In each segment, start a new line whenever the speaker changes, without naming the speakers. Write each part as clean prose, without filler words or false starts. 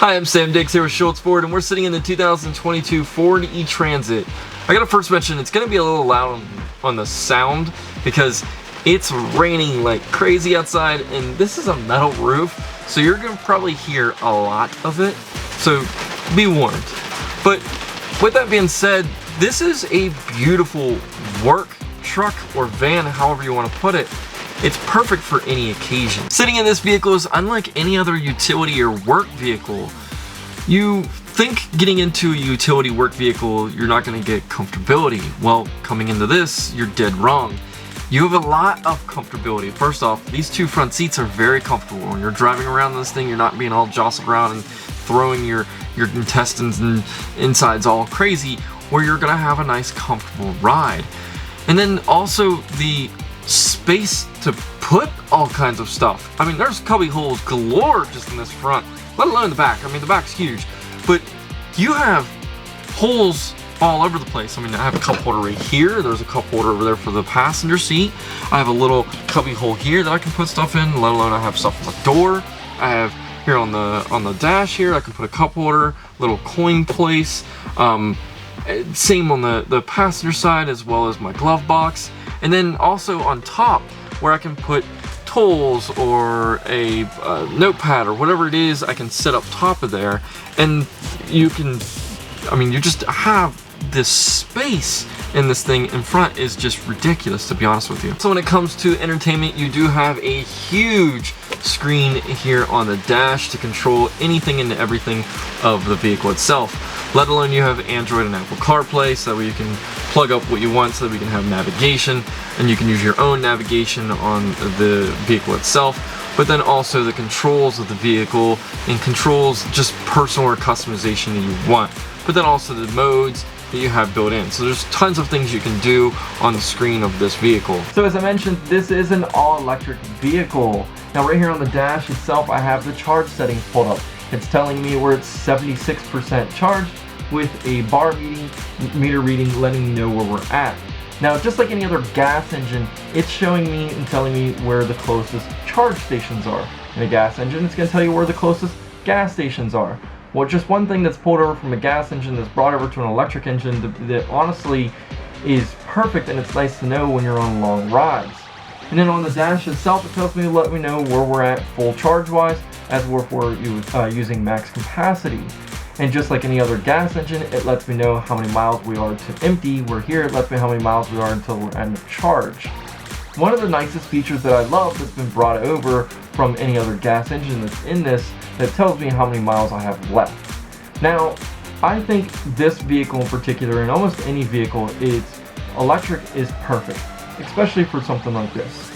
Hi, I'm Sam Dix here with Schultz Ford, and we're sitting in the 2022 Ford E-Transit. I gotta first mention, it's gonna be a little loud on the sound because it's raining like crazy outside, and this is a metal roof, so you're gonna probably hear a lot of it, so be warned. But with that being said, this is a beautiful work truck or van, however you want to put it. It's perfect for any occasion. Sitting in this vehicle is unlike any other utility or work vehicle. You think getting into a utility work vehicle, you're not going to get comfortability. Well, coming into this, you're dead wrong. You have a lot of comfortability. First off, these two front seats are very comfortable. When you're driving around this thing, you're not being all jostled around and throwing your intestines and insides all crazy, where you're going to have a nice comfortable ride. And then also the space to put all kinds of stuff. I mean, there's cubby holes galore just in this front, let alone the back. I mean, the back's huge, but you have holes all over the place. I mean, I have a cup holder right here. There's a cup holder over there for the passenger seat. I have a little cubby hole here that I can put stuff in, let alone I have stuff on the door. I have here on the dash here, I can put a cup holder, little coin place. Same on the passenger side, as well as my glove box. And then also on top, where I can put tools or a notepad or whatever it is, I can set up top of there. And you can, I mean, you just have this space in this thing in front is just ridiculous, to be honest with you. So when it comes to entertainment, you do have a huge screen here on the dash to control anything and everything of the vehicle itself. Let alone you have Android and Apple CarPlay, so that way you can plug up what you want so that we can have navigation, and you can use your own navigation on the vehicle itself, but then also the controls of the vehicle and controls just personal or customization that you want, but then also the modes that you have built in. So there's tons of things you can do on the screen of this vehicle. So as I mentioned, this is an all-electric vehicle. Now right here on the dash itself, I have the charge settings pulled up. It's telling me where it's 76% charged, with a bar meter reading letting me know where we're at. Now, just like any other gas engine, it's showing me and telling me where the closest charge stations are. In a gas engine, it's going to tell you where the closest gas stations are. Well, just one thing that's pulled over from a gas engine that's brought over to an electric engine that honestly is perfect, and it's nice to know when you're on long rides. And then on the dash itself, it tells me to let me know where we're at full charge wise, as we're using max capacity. And just like any other gas engine, it lets me know how many miles we are to empty, where here it lets me know how many miles we are until we're end of charge. One of the nicest features that I love that's been brought over from any other gas engine that's in this, that tells me how many miles I have left. Now, I think this vehicle in particular, and almost any vehicle, electric is perfect, especially for something like this.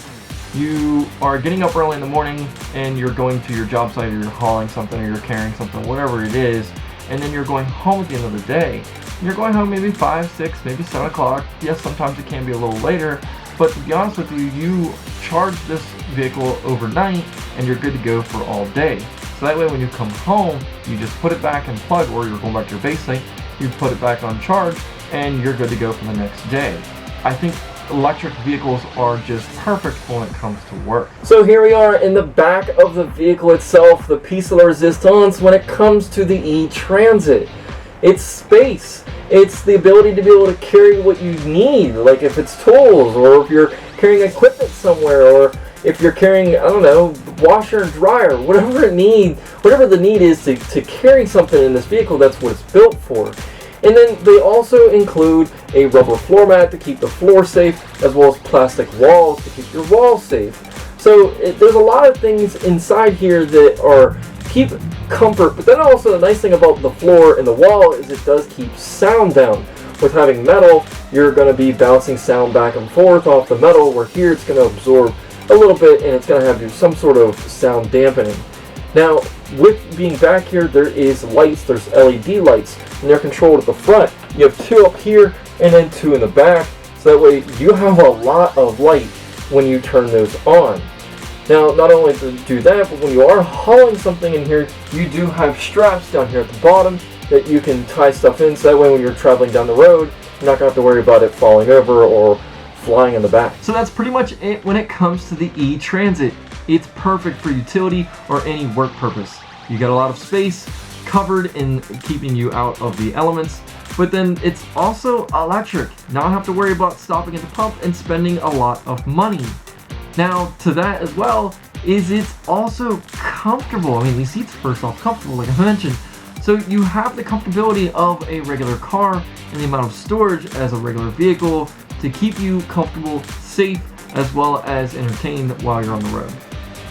You are getting up early in the morning and you're going to your job site, or you're hauling something, or you're carrying something, whatever it is, and then you're going home at the end of the day. And you're going home maybe 5, 6, maybe 7 o'clock. Yes, sometimes it can be a little later, but to be honest with you, you charge this vehicle overnight and you're good to go for all day. So that way when you come home, you just put it back and plug, or you're going back to your base site, you put it back on charge, and you're good to go for the next day. I think electric vehicles are just perfect when it comes to work. So here we are in the back of the vehicle itself, the piece de la resistance when it comes to the E-Transit. It's space. It's the ability to be able to carry what you need, like if it's tools, or if you're carrying equipment somewhere, or if you're carrying, I don't know, washer and dryer, whatever the need is to carry something in this vehicle, that's what it's built for. And then they also include a rubber floor mat to keep the floor safe, as well as plastic walls to keep your walls safe. So there's a lot of things inside here that keep comfort, but then also the nice thing about the floor and the wall is it does keep sound down. With having metal, you're going to be bouncing sound back and forth off the metal, where here it's going to absorb a little bit and it's going to have some sort of sound dampening. Now, with being back here, there is lights, there's LED lights, and they're controlled at the front. You have 2 up here and then 2 in the back, so that way you have a lot of light when you turn those on. Now, not only to do that, but when you are hauling something in here, you do have straps down here at the bottom that you can tie stuff in, so that way when you're traveling down the road, you're not going to have to worry about it falling over or flying in the back. So that's pretty much it when it comes to the E-Transit. It's perfect for utility or any work purpose. You got a lot of space, covered in keeping you out of the elements. But then it's also electric. Now I have to worry about stopping at the pump and spending a lot of money. Now to that as well is it's also comfortable. I mean, these seats first off comfortable, like I mentioned. So you have the comfortability of a regular car and the amount of storage as a regular vehicle to keep you comfortable, safe, as well as entertained while you're on the road.